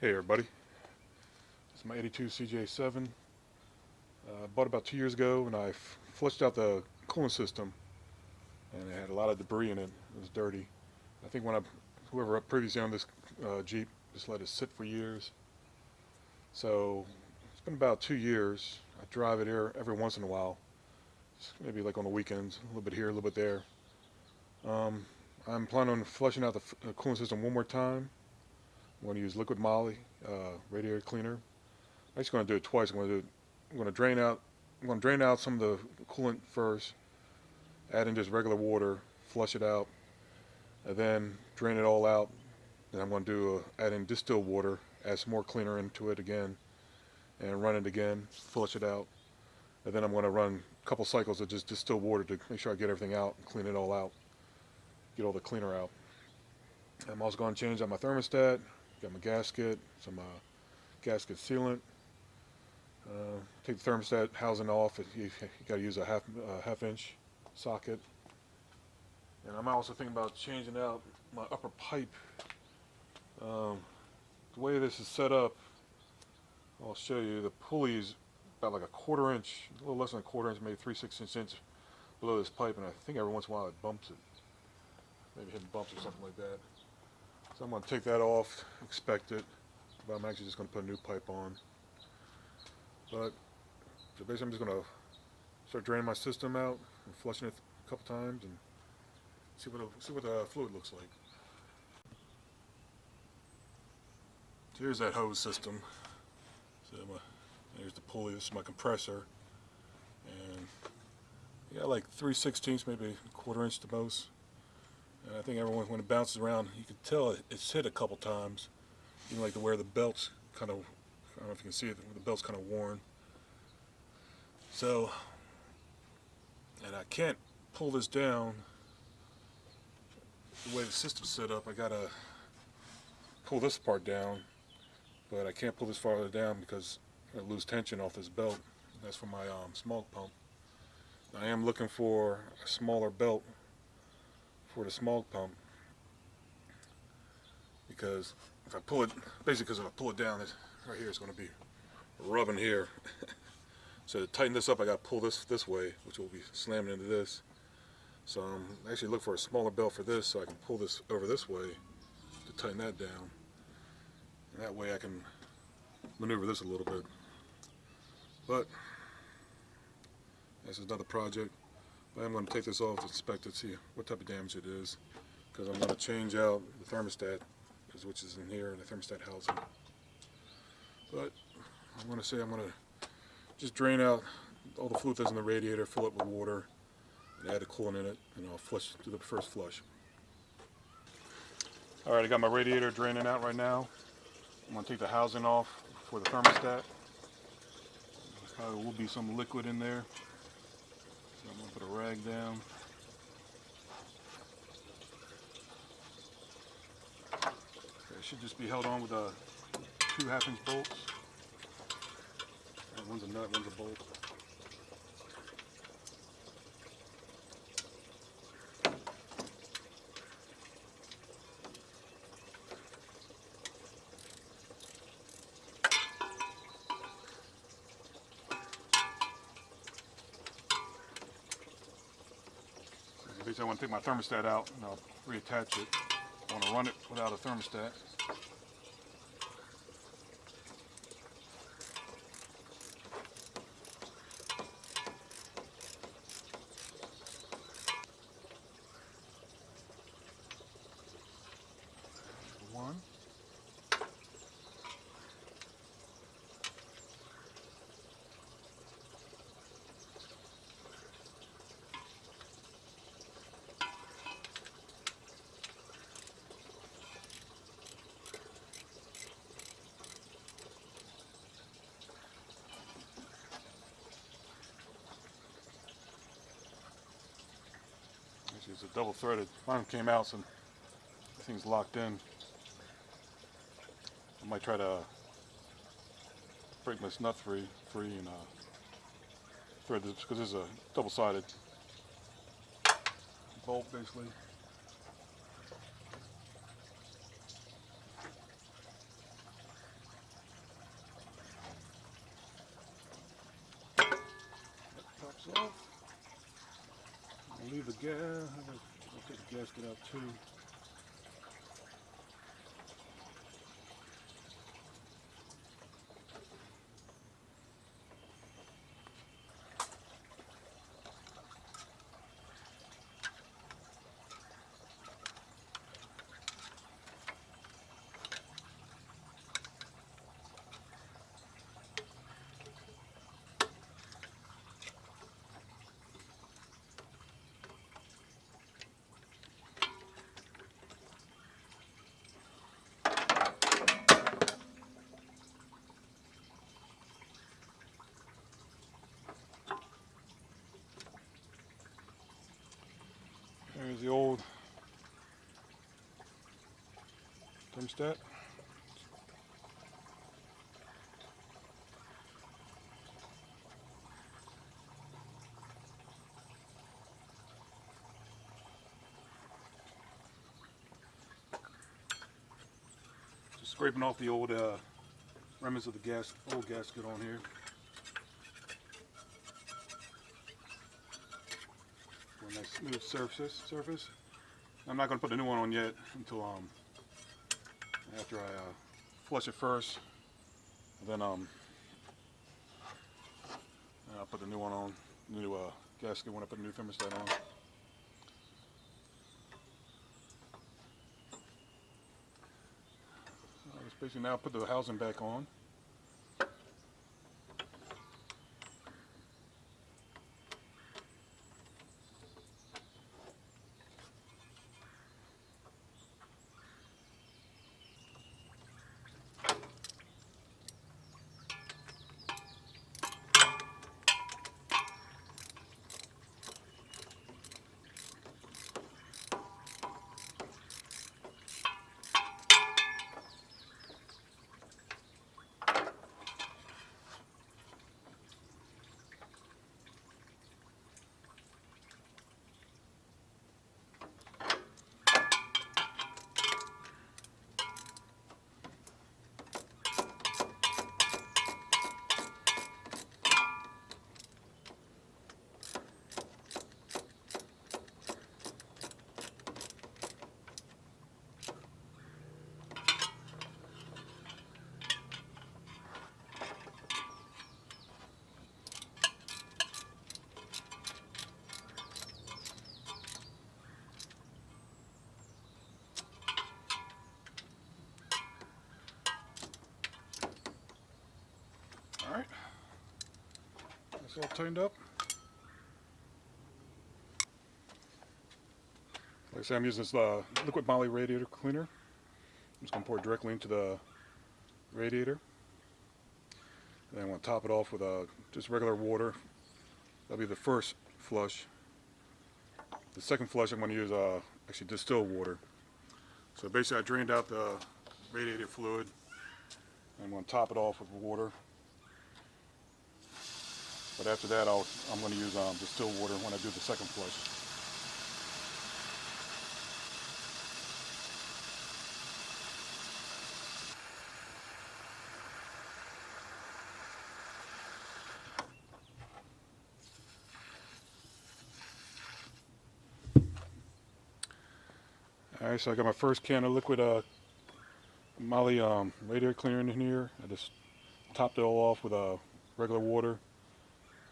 Hey everybody, this is my 82 CJ7. Bought it about 2 years ago, and I flushed out the cooling system, and it had a lot of debris in it. It was dirty. I think whoever previously owned this Jeep just let it sit for years. So it's been about 2 years. I drive it here every once in a while, maybe like on the weekends, a little bit here, a little bit there. Um, I'm planning on flushing out the cooling system one more time. I'm going to use liquid moly, radiator cleaner. I'm actually going to do it twice. I'm going to drain out. I'm going to drain out some of the coolant first, add in just regular water, flush it out, and then drain it all out. Then I'm going to add in distilled water, add some more cleaner into it again, and run it again, flush it out. And then I'm going to run a couple cycles of just distilled water to make sure I get everything out and clean it all out, get all the cleaner out. I'm also going to change out my thermostat, got my gasket, some gasket sealant. Take the thermostat housing off. You got to use a half inch socket. And I'm also thinking about changing out my upper pipe. The way this is set up, I'll show you. The pulley is about like a quarter inch, a little less than a quarter inch, maybe 3/16 inch below this pipe, and I think every once in a while it bumps it. Maybe hitting bumps or something like that. So I'm going to take that off, inspect it, but I'm actually just going to put a new pipe on. But so basically I'm just going to start draining my system out and flushing it a couple times and see what the fluid looks like. So here's that hose system. So here's the pulley. This is my compressor, and you got like 3/16, maybe a quarter inch the most. And I think everyone, when it bounces around, you can tell it's hit a couple times. Even like where the belt's kind of, I don't know if you can see it, the belt's kind of worn. So, and I can't pull this down the way the system's set up. I gotta pull this part down, but I can't pull this farther down because I lose tension off this belt. That's for my smoke pump. I am looking for a smaller belt for the smoke pump, because if I pull it, basically because if I pull it down, right here, it's going to be rubbing here. So to tighten this up, I got to pull this way, which will be slamming into this. So I'm actually looking for a smaller belt for this, so I can pull this over this way to tighten that down. And that way I can maneuver this a little bit. But this is another project. I'm going to take this off to inspect it, see what type of damage it is, because I'm going to change out the thermostat, which is in here, in the thermostat housing. But I'm going to just drain out all the fluid that's in the radiator, fill it with water, and add the coolant in it, and I'll do the first flush. Alright, I got my radiator draining out right now. I'm going to take the housing off for the thermostat. Probably will be some liquid in there. So I'm going to put a rag down. Okay, it should just be held on with 2 half-inch bolts. One's a nut, one's a bolt. Basically, I want to take my thermostat out and I'll reattach it. I want to run it without a thermostat. One. Actually, it's a double threaded. Mine came out, so the thing's locked in. I might try to break this nut free and thread this, because this is a double-sided bolt basically. I'll take the gasket out too. There's the old thermostat. Just scraping off the old remnants of the old gasket on here. For a nice smooth surface. I'm not going to put the new one on yet until after I flush it first. And then I'll put the new one on, the new gasket when I put the new thermostat on. Just basically now put the housing back on. Alright, that's all tightened up. Like I said, I'm using this liquid moly radiator cleaner. I'm just going to pour it directly into the radiator. And then I'm going to top it off with just regular water. That'll be the first flush. The second flush I'm going to use actually distilled water. So basically I drained out the radiator fluid. And I'm going to top it off with water. But after that, I'm going to use distilled water when I do the second flush. Alright, so I got my first can of liquid moly radiator cleaner in here. I just topped it all off with regular water.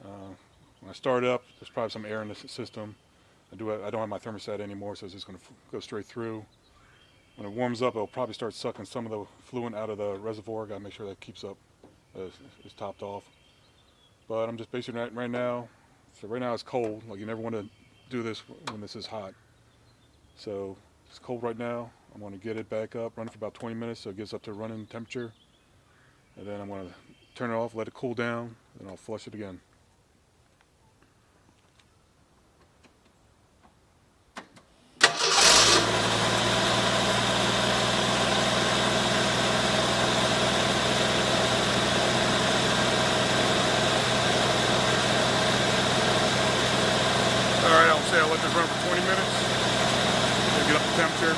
When I start it up, there's probably some air in the system. I don't have my thermostat anymore, so it's just going to go straight through. When it warms up, it'll probably start sucking some of the fluid out of the reservoir. Got to make sure that keeps up, is topped off. But I'm just basically right now. So right now it's cold. Like you never want to do this when this is hot. So it's cold right now. I'm going to get it back up, run it for about 20 minutes so it gets up to running temperature. And then I'm going to turn it off, let it cool down, and I'll flush it again. I'll let this run for 20 minutes. It'll get up to temperature.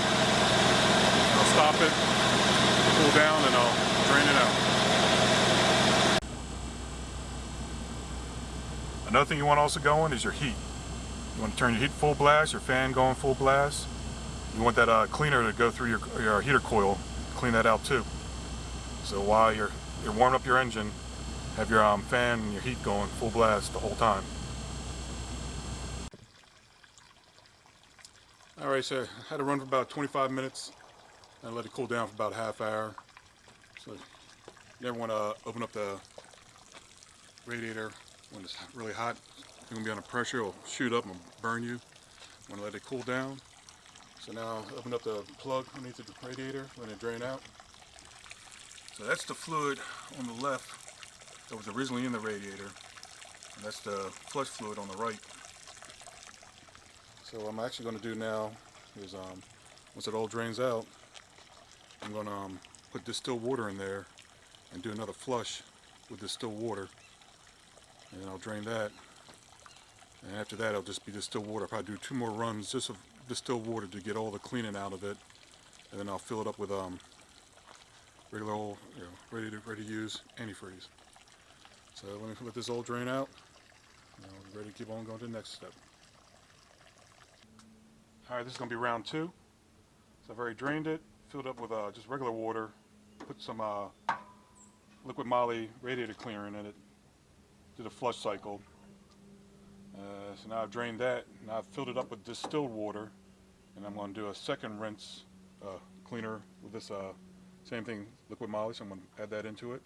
I'll stop it, cool down, and I'll drain it out. Another thing you want to also go on is your heat. You want to turn your heat full blast, your fan going full blast. You want that cleaner to go through your heater coil, clean that out too. So while you're warming up your engine, have your fan and your heat going full blast the whole time. Alright, so I had to run for about 25 minutes and let it cool down for about a half hour. So you never want to open up the radiator when it's really hot. It's going to be under pressure, it'll shoot up and burn you. You want to let it cool down. So now open up the plug underneath the radiator, let it drain out. So that's the fluid on the left that was originally in the radiator, and that's the flush fluid on the right. So what I'm actually going to do now is once it all drains out, I'm going to put distilled water in there and do another flush with distilled water, and I'll drain that. And after that, it'll just be distilled water. I'll probably do 2 more runs just of distilled water to get all the cleaning out of it, and then I'll fill it up with regular old, ready to use antifreeze. So let me let this all drain out. Now we're ready to keep on going to the next step. All right, this is going to be round 2. So I've already drained it, filled up with just regular water, put some liquid moly radiator cleaner in it, did a flush cycle. So now I've drained that, now I've filled it up with distilled water, and I'm going to do a second rinse cleaner with this same thing, liquid moly, so I'm going to add that into it.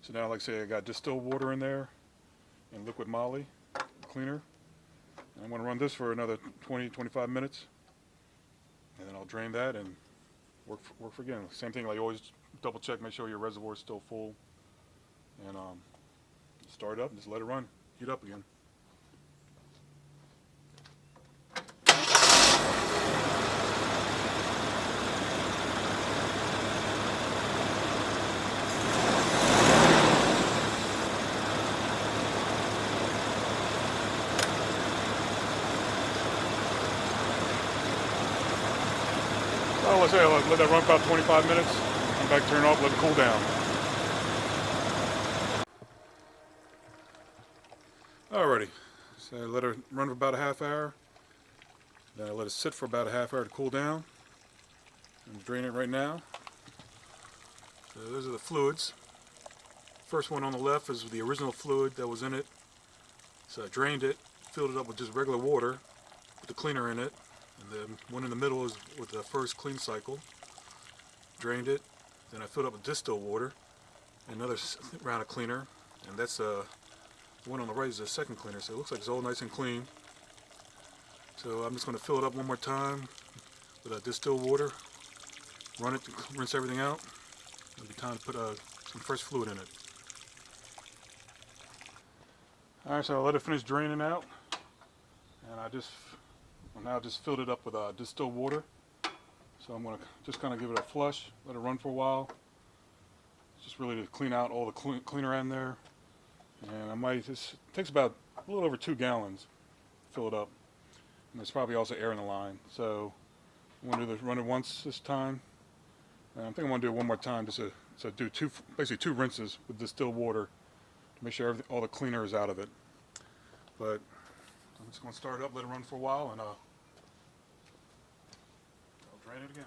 So now, like I say, I got distilled water in there and liquid moly cleaner. And I'm going to run this for another 20-25 minutes, and then I'll drain that and work for again. Same thing, like always, double check, make sure your reservoir is still full, and start it up and just let it run, heat up again. Oh, let's say I'll let that run for about 25 minutes, come back, turn it off, let it cool down. Alrighty, so I let it run for about a half hour, then I let it sit for about a half hour to cool down. I'm draining it right now. So those are the fluids. First one on the left is the original fluid that was in it. So I drained it, filled it up with just regular water with the cleaner in it. And the one in the middle is with the first clean cycle. Drained it, then I filled up with distilled water, another round of cleaner, and that's the one on the right is the second cleaner, so it looks like it's all nice and clean. So I'm just going to fill it up one more time with distilled water, run it, rinse everything out. It'll be time to put some fresh fluid in it. Alright, so I let it finish draining out, and now I just filled it up with distilled water. So I'm going to just kind of give it a flush, let it run for a while, just really to clean out all the cleaner in there. And this takes about a little over 2 gallons to fill it up. And there's probably also air in the line. So I'm going to run it once this time. And I think I'm going to do it one more time just to do basically 2 rinses with distilled water to make sure all the cleaner is out of it. But I'm just going to start it up, let it run for a while, and I'll drain it again.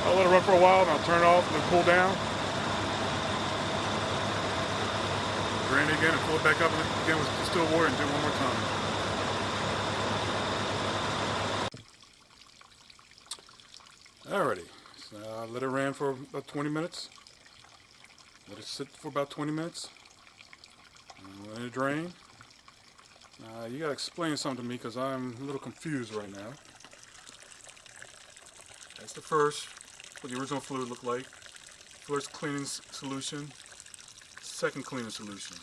I'll let it run for a while, and I'll turn it off and then cool down. Drain it again and fill it back up again with distilled water and do it one more time. Alrighty, so I let it run for about 20 minutes. Let it sit for about 20 minutes. And let it drain. You gotta explain something to me because I'm a little confused right now. That's the first, what the original fluid looked like. First cleaning solution, second cleaning solution.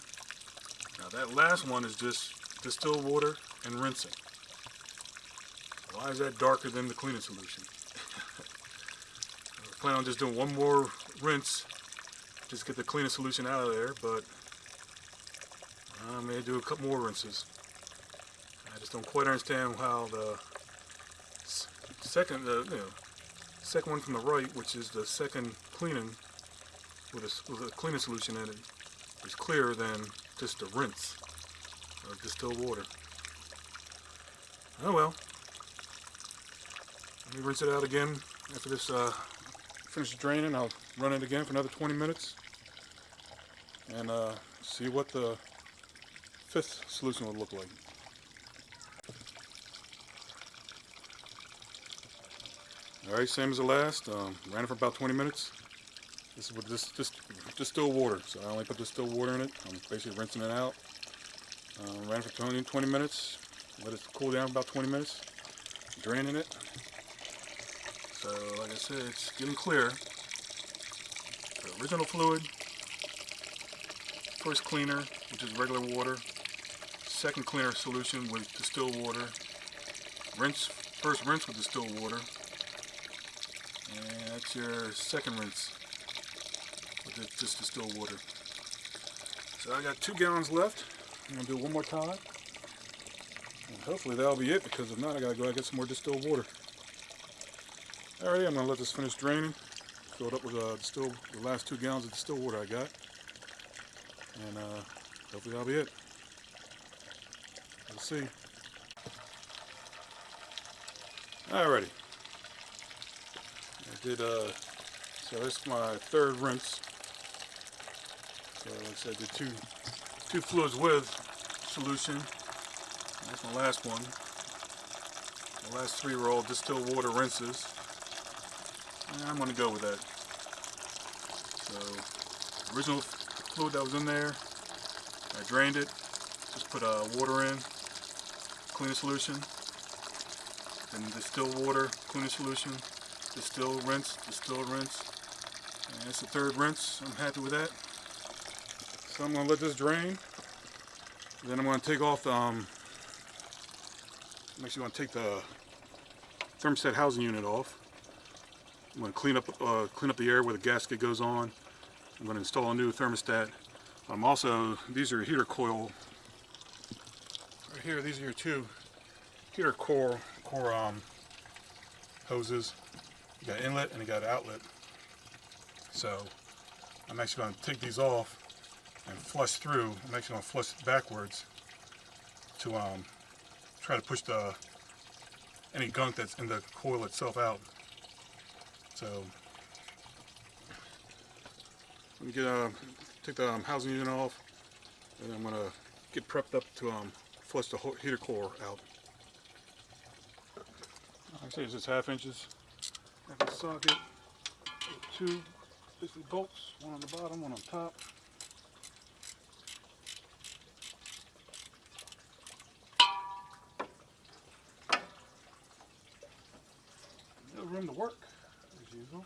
Now that last one is just distilled water and rinsing. Why is that darker than the cleaning solution? I plan on just doing one more rinse, just get the cleaning solution out of there, but I may do a couple more rinses. I just don't quite understand how the second one from the right, which is the second cleaning with a cleaning solution in it, is clearer than just a rinse of distilled water. Oh well. Let me rinse it out again after this finishes draining. I'll run it again for another 20 minutes and see what the fifth solution will look like. Alright, same as the last. Ran it for about 20 minutes. This is with this distilled water, so I only put distilled water in it. I'm basically rinsing it out. Ran it for 20 minutes. Let it cool down for about 20 minutes. Draining it. So, like I said, it's getting clear. The original fluid, first cleaner, which is regular water, second cleaner solution with distilled water, first rinse with distilled water, and that's your second rinse with just distilled water. So I got 2 gallons left. I'm going to do it one more time, and hopefully that'll be it, because if not, I got to go out and get some more distilled water. Alright, I'm going to let this finish draining. Fill it up with the last 2 gallons of distilled water I got. And hopefully that'll be it. Let's see. Alrighty. I did, so this is my third rinse. So like I said, I did two fluids with solution. That's my last one. The last 3 were all distilled water rinses. And I'm going to go with that. So, original fluid that was in there, I drained it, just put water in, cleaning solution, then distilled water, cleaning solution, distill, rinse, and that's the third rinse. I'm happy with that. So I'm going to let this drain, then I'm going to take off I'm actually going to take the thermostat housing unit off. I'm going to clean up the air where the gasket goes on. I'm going to install a new thermostat. These are heater coil. Right here, these are your 2 heater core hoses. You got inlet and you got outlet. So I'm actually going to take these off and flush through. I'm actually going to flush backwards to try to push any gunk that's in the coil itself out. So let me take the housing unit off, and I'm gonna get prepped up to flush the heater core out. Like I say, it's just 1/2 inches. Have a socket, 2 basically bolts, one on the bottom, one on top. No room to work, as usual.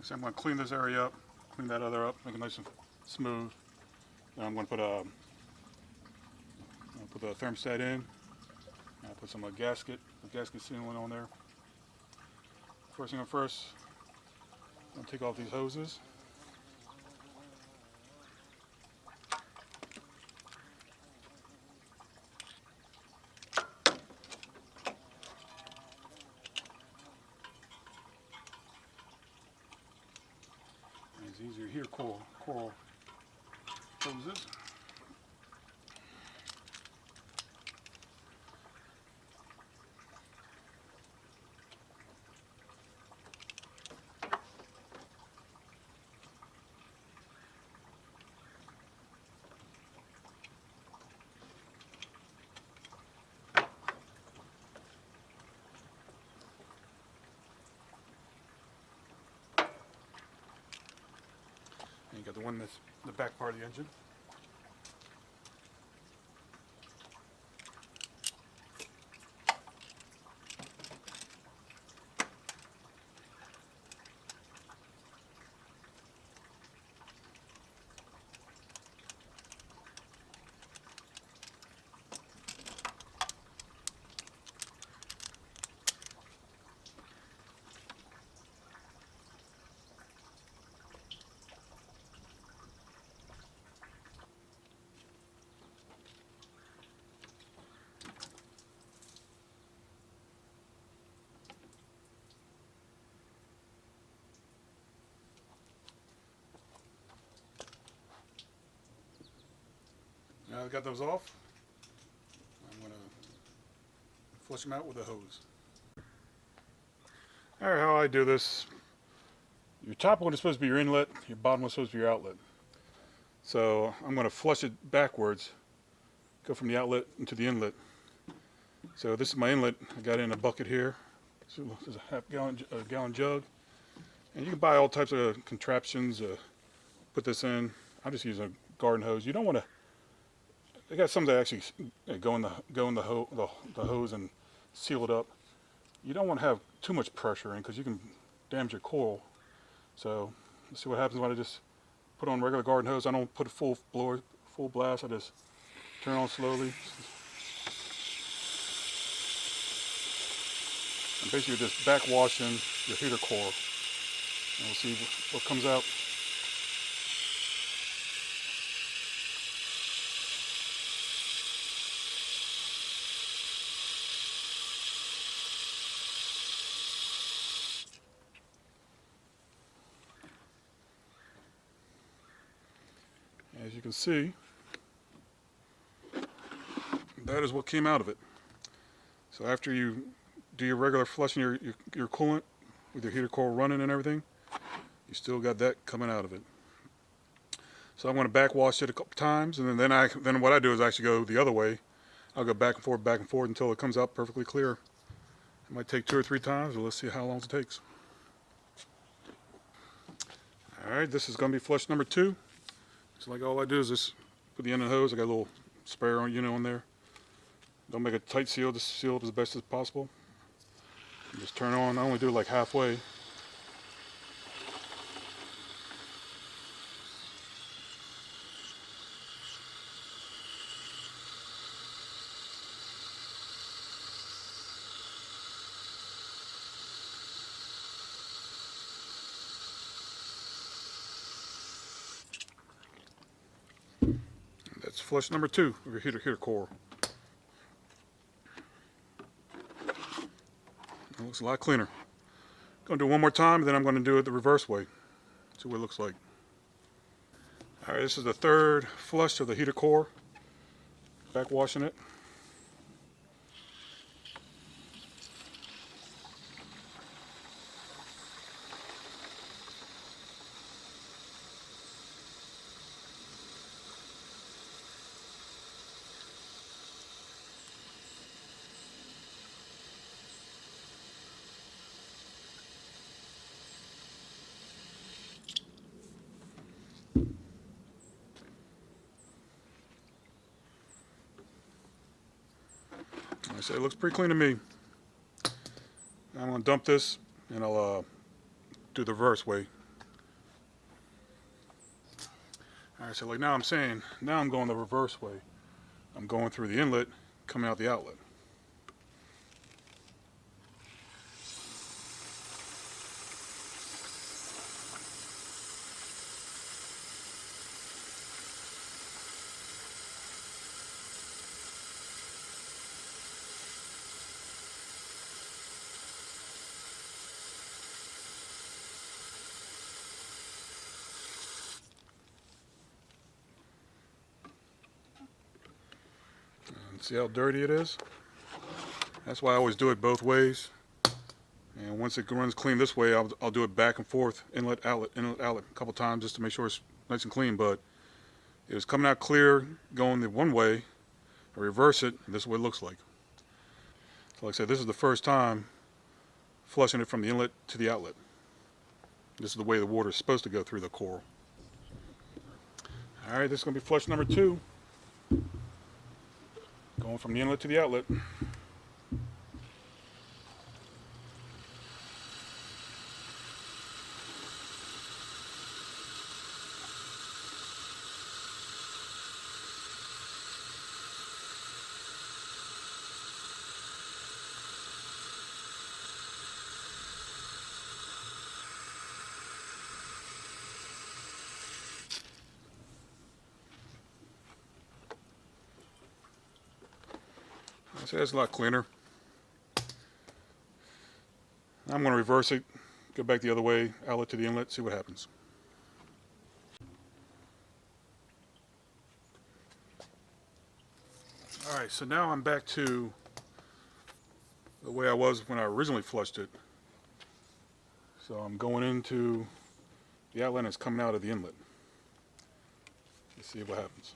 So I'm going to clean this area up, clean that other up, make it nice and smooth. Then I'm going to put the thermostat in. I'll put some gasket sealant on there. First thing first, I'm going to take off these hoses. These are here coral hoses. And you got the one that's the back part of the engine. Now I've got those off, I'm going to flush them out with a hose. Alright, how I do this, your top one is supposed to be your inlet, your bottom one is supposed to be your outlet. So I'm going to flush it backwards, go from the outlet into the inlet. So this is my inlet, I got it in a bucket here. So there's a gallon jug. And you can buy all types of contraptions, put this in. I'm just using a garden hose. You don't want to. They got some that actually go in the hose and seal it up. You don't want to have too much pressure in because you can damage your coral. So let's see what happens when I just put on regular garden hose. I don't put a full blast. I just turn on slowly. And basically you're just backwashing your heater core. And we'll see what comes out. As you can see, that is what came out of it. So after you do your regular flushing your coolant with your heater core running and everything, you still got that coming out of it. So I'm going to backwash it a couple times, and then what I do is actually go the other way. I'll go back and forth until it comes out perfectly clear. It might take 2 or 3 times, but let's see how long it takes. Alright, this is going to be flush number 2. So like all I do is just put the end of the hose. I got a little sprayer on on there. Don't make a tight seal, just seal it as best as possible. And just turn on. I only do it like halfway. That's flush number 2 of your heater core. It looks a lot cleaner. Going to do it one more time, and then I'm going to do it the reverse way. See what it looks like. Alright, this is the 3rd flush of the heater core. Backwashing it. Like I said, it looks pretty clean to me. I'm going to dump this, and I'll do the reverse way. Alright, so like now I'm saying, now I'm going the reverse way. I'm going through the inlet, coming out the outlet. And see how dirty it is? That's why I always do it both ways. And once it runs clean this way, I'll do it back and forth, inlet, outlet, a couple times just to make sure it's nice and clean. But it was coming out clear going the one way. I reverse it, and this is what it looks like. So like I said, this is the first time flushing it from the inlet to the outlet. This is the way the water is supposed to go through the coral. Alright, this is going to be flush number 2. Going from the inlet to the outlet. So that's a lot cleaner. I'm going to reverse it, go back the other way, outlet to the inlet, see what happens. Alright, so now I'm back to the way I was when I originally flushed it. So I'm going into the outlet and it's coming out of the inlet. Let's see what happens.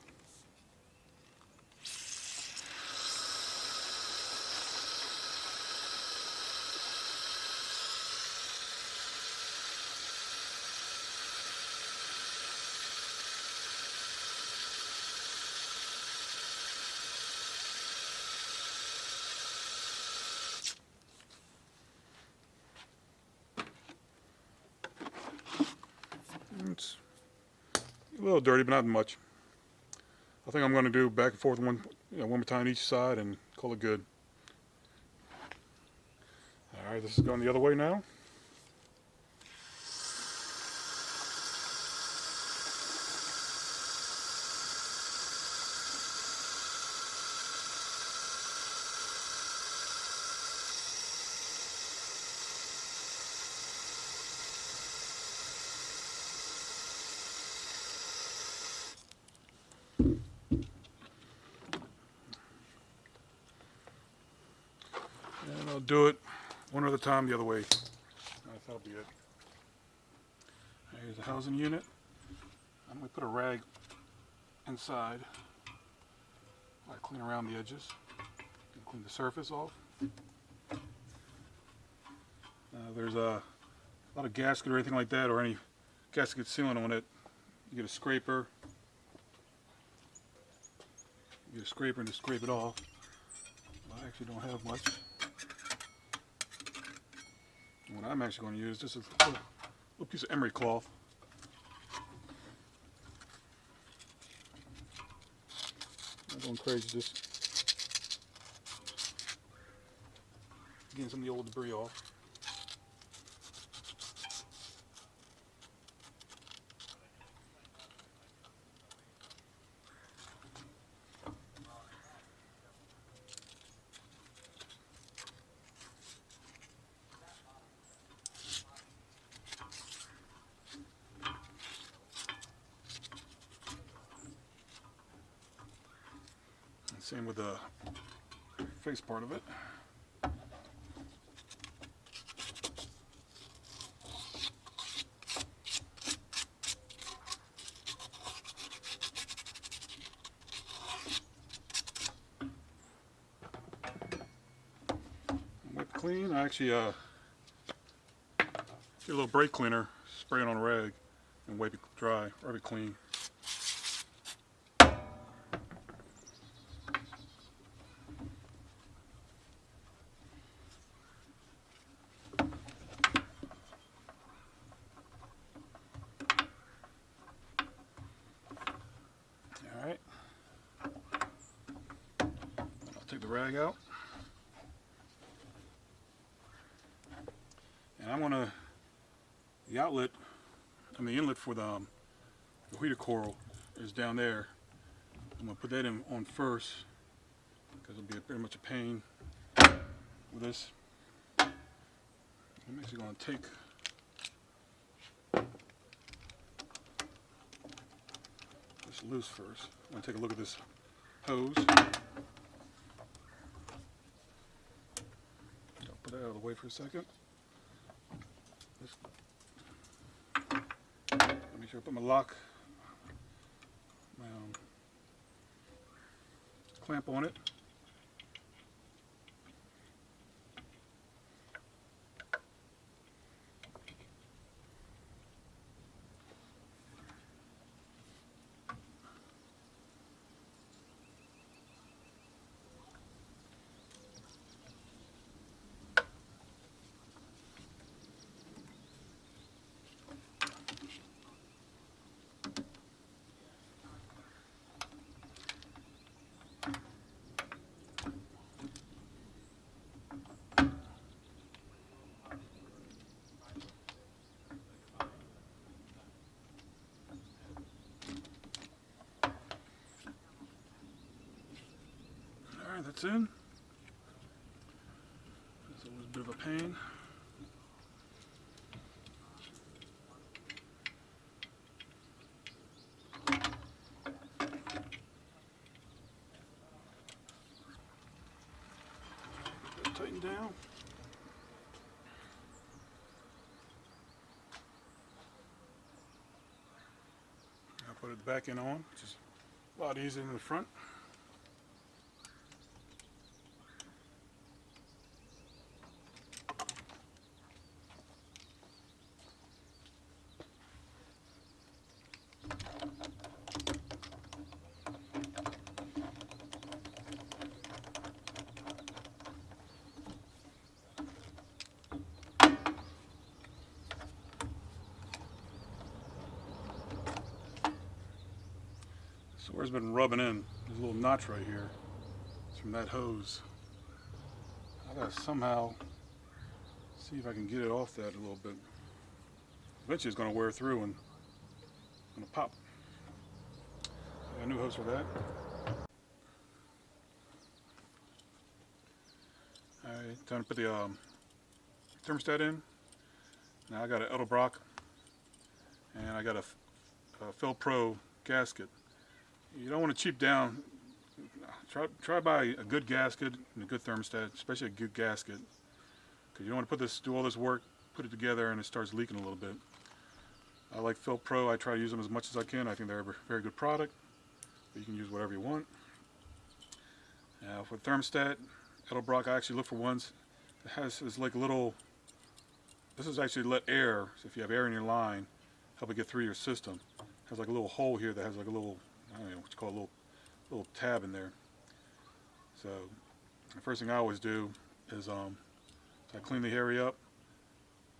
It's a little dirty, but not much. I think I'm going to do back and forth one more time each side and call it good. Alright, this is going the other way now. And I'll do it one at a time the other way. That'll be it. Here's the housing unit. I'm going to put a rag inside. I clean around the edges and clean the surface off. There's a lot of gasket or anything like that, or any gasket sealant on it. You get a scraper. You get a scraper and just scrape it off. I actually don't have much. What I'm actually going to use, this is a little piece of emery cloth. I'm going crazy, just getting some of the old debris off. Same with the face part of it. Wipe clean. I actually get a little brake cleaner, spray it on a rag, and wipe it dry, wipe it clean. take the rag out. And I'm gonna, the outlet, the inlet for the heater coil is down there. I'm gonna put that in on first because it'll be pretty much a pain with this. I'm actually gonna take this loose first. I'm gonna take a look at this hose. I'll put that out of the way for a second. Make sure I put my lock, my clamp on it. Alright, that's in. That's always a bit of a pain. Tighten down. I'll put it back in on, which is a lot easier than the front. So where it's been rubbing in, there's a little notch right here. It's from that hose. I gotta somehow see if I can get it off that a little bit. Eventually it's gonna wear through and gonna pop. I got a new hose for that. Alright, time to put the thermostat in. Now I got an Edelbrock and I got a Fel-Pro gasket. You don't want to cheap down. Try buy a good gasket and a good thermostat, especially a good gasket, because you don't want to do all this work, put it together, and it starts leaking a little bit. I like Fel-Pro. I try to use them as much as I can. I think they're a very good product, but you can use whatever you want. Now for thermostat, Edelbrock, I actually look for ones that has like a little. This is actually let air. So if you have air in your line, help it get through your system. It has like a little hole here that has like a little. I don't know what you call a little tab in there. So the first thing I always do is so I clean the area up.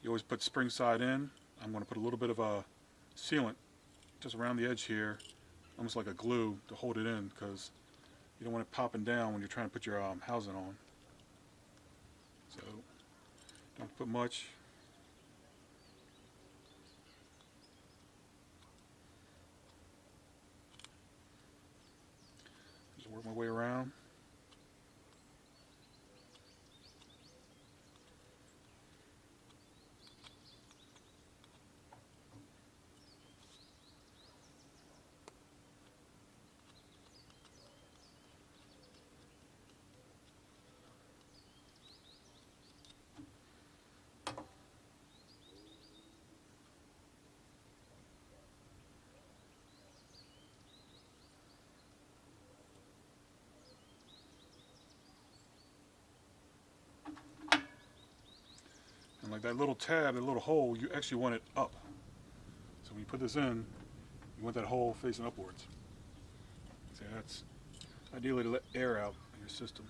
You always put spring side in. I'm going to put a little bit of a sealant just around the edge here, almost like a glue to hold it in, because you don't want it popping down when you're trying to put your housing on. So don't put much. Work my way around. And like that little tab, that little hole, you actually want it up. So when you put this in, you want that hole facing upwards. So that's ideally to let air out in your system.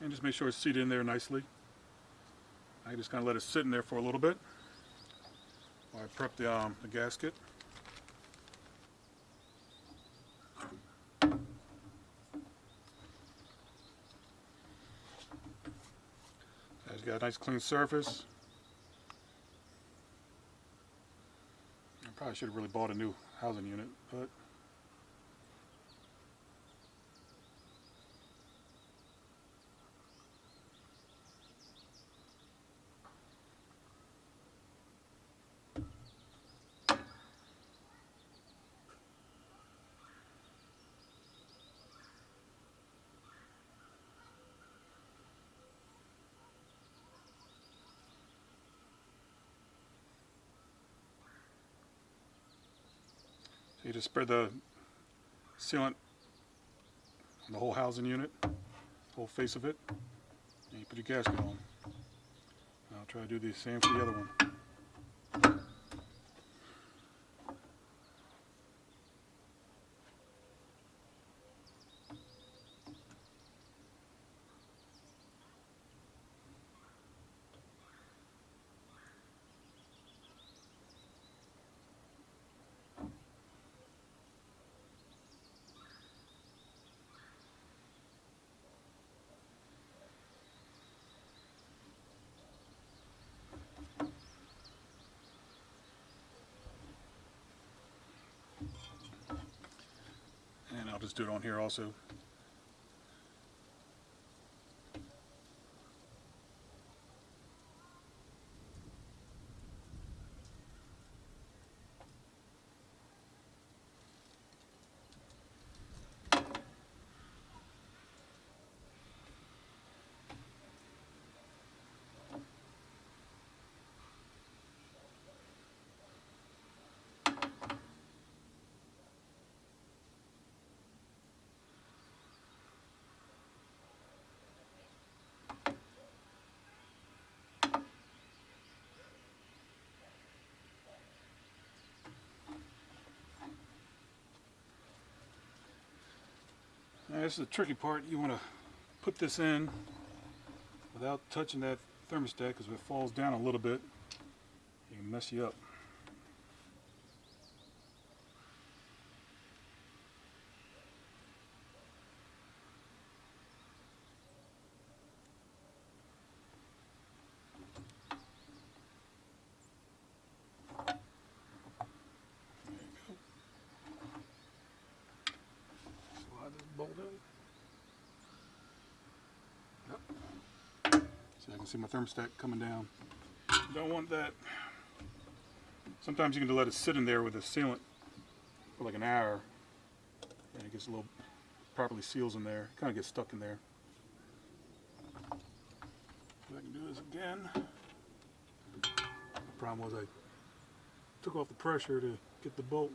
And just make sure it's seated in there nicely. I just kind of let it sit in there for a little bit while I prep the gasket. It's got a nice clean surface. I probably should have really bought a new housing unit, but so you just spread the sealant on the whole housing unit, whole face of it, and you put your gasket on. I'll try to do the same for the other one. And I'll just do it on here also. Now, this is the tricky part. You want to put this in without touching that thermostat, because if it falls down a little bit, it can mess you up. Bolt in. Yep. See, I can see my thermostat coming down. You don't want that. Sometimes you can let it sit in there with the sealant for like an hour, and it gets a little properly seals in there. It kind of gets stuck in there. So I can do this again. The problem was I took off the pressure to get the bolt.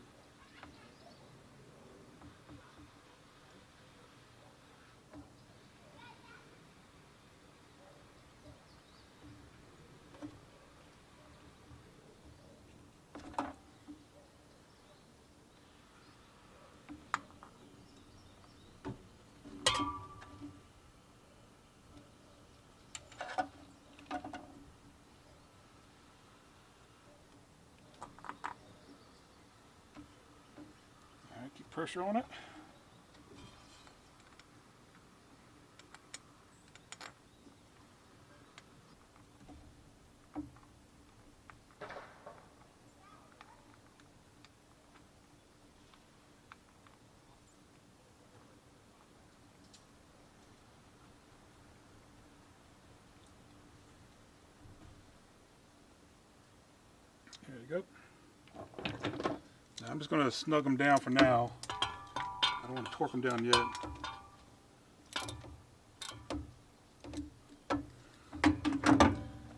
Keep pressure on it. There you go. Now I'm just going to snug them down for now. I don't want to torque them down yet.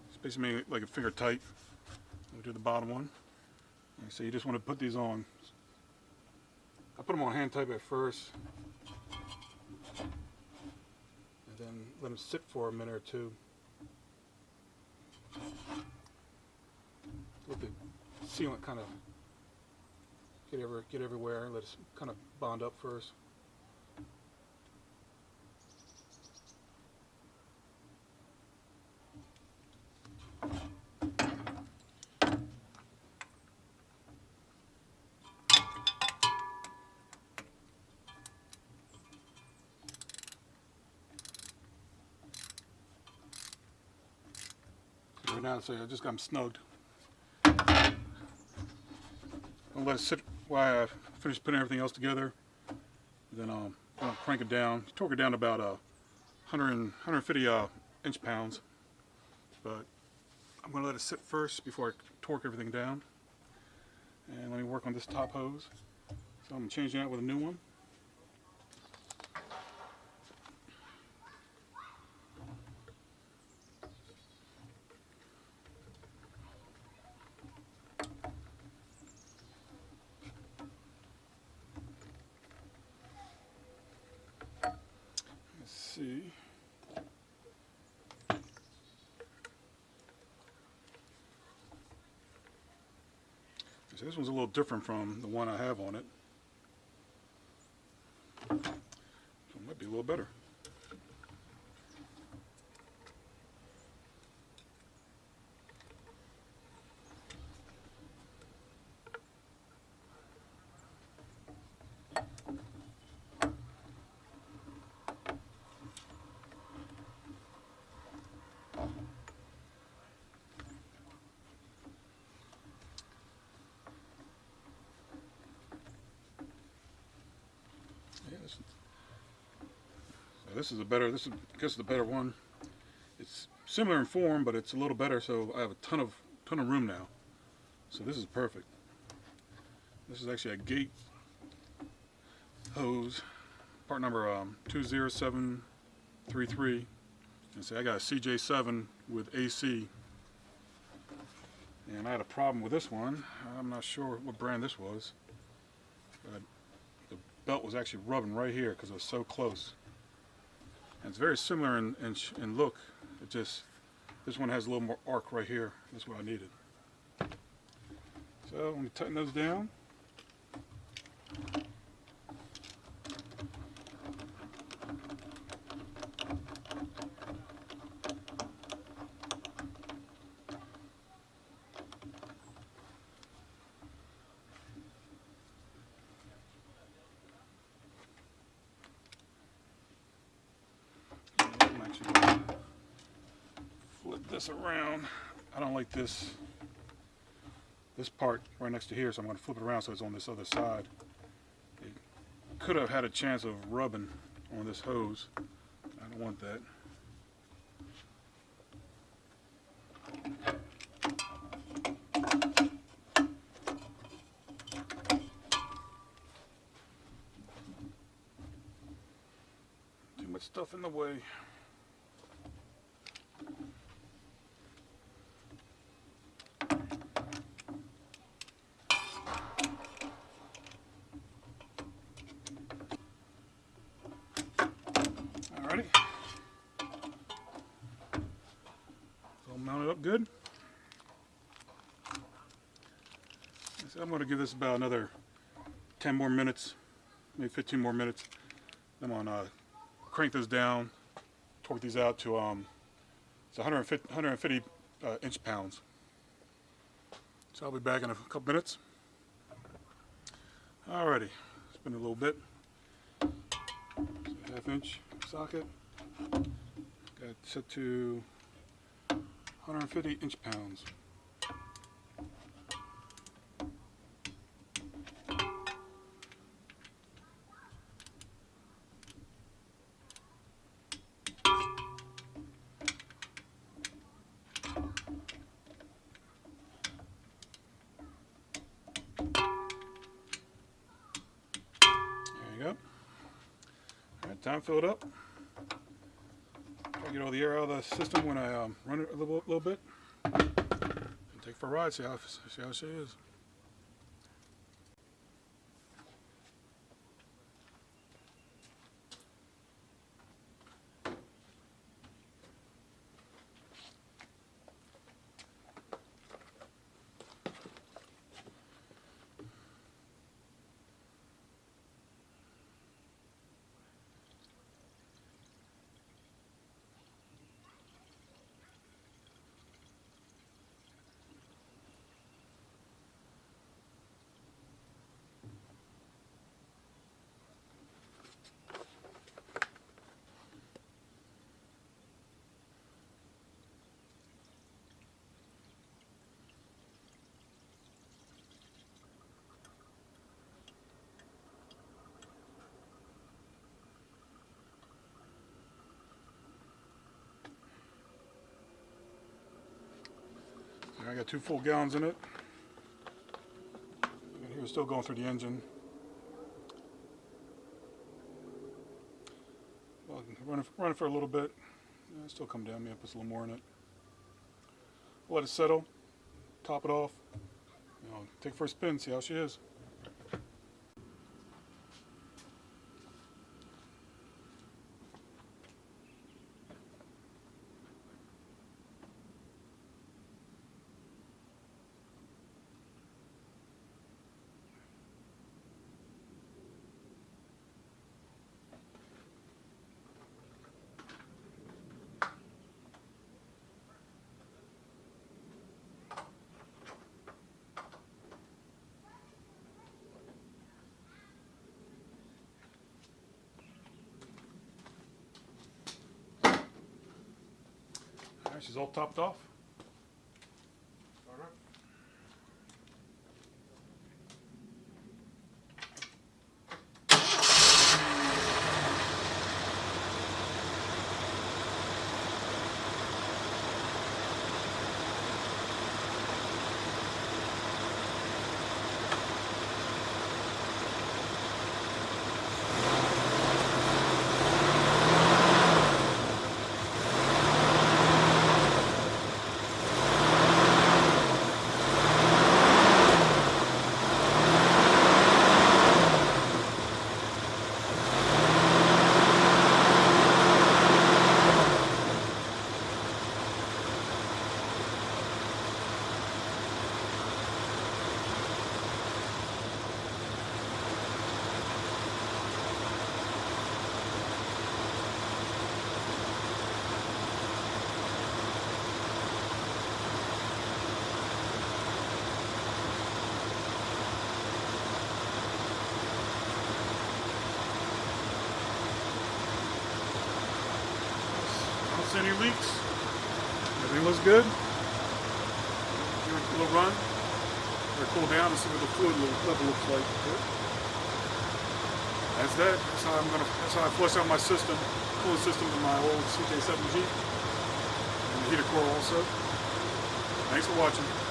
It's basically like a finger tight. We'll do the bottom one. And so you just want to put these on. I put them on hand tight at first, and then let them sit for a minute or two. Let the sealant kind of get everywhere. Let it kind of bond up first. right now, so I just got them snugged. I'll let it sit while I finish putting everything else together. Then I'll crank it down, torque it down to about 150 inch-pounds. But I'm going to let it sit first before I torque everything down. And let me work on this top hose. So I'm changing that with a new one. Let's see. So this one's a little different from the one I have on it. So it might be a little better. Yeah, this is a better. This is, I guess, the better one. It's similar in form, but it's a little better. So I have a ton of room now. So this is perfect. This is actually a gate hose, part number 20733. And see, I got a CJ7 with AC. And I had a problem with this one. I'm not sure what brand this was. But the belt was actually rubbing right here because it was so close. And it's very similar in look. It just, this one has a little more arc right here. That's what I needed. So let me tighten those down. I'm actually going to flip this around. I don't like this part right next to here, so I'm going to flip it around so it's on this other side. It could have had a chance of rubbing on this hose. I don't want that. Too much stuff in the way. Alrighty. It's all mounted up good. So I'm going to give this about another 10 more minutes, maybe 15 more minutes. I'm going to crank this down, torque these out to it's 150 inch-pounds. So I'll be back in a couple minutes. Alrighty, spin it a little bit. So 1/2 inch socket. Got it set to 150 inch-pounds. Go. Alright, time filled up. Try to get all the air out of the system when I run it a little bit. And take it for a ride, see how she is. I got 2 full gallons in it. And here, still going through the engine. Well, running for a little bit. Yeah, still come down. Maybe put a little more in it. Let it settle. Top it off. Take it for a spin. See how she is. Alright, she's all topped off. Start up. See any leaks? Everything looks good. Give it a little run, or cool down and see what the fluid level looks like. Good. That's that. That's how I flush out my system, cooling system in my old CJ7 Jeep, and the heater core also. Thanks for watching.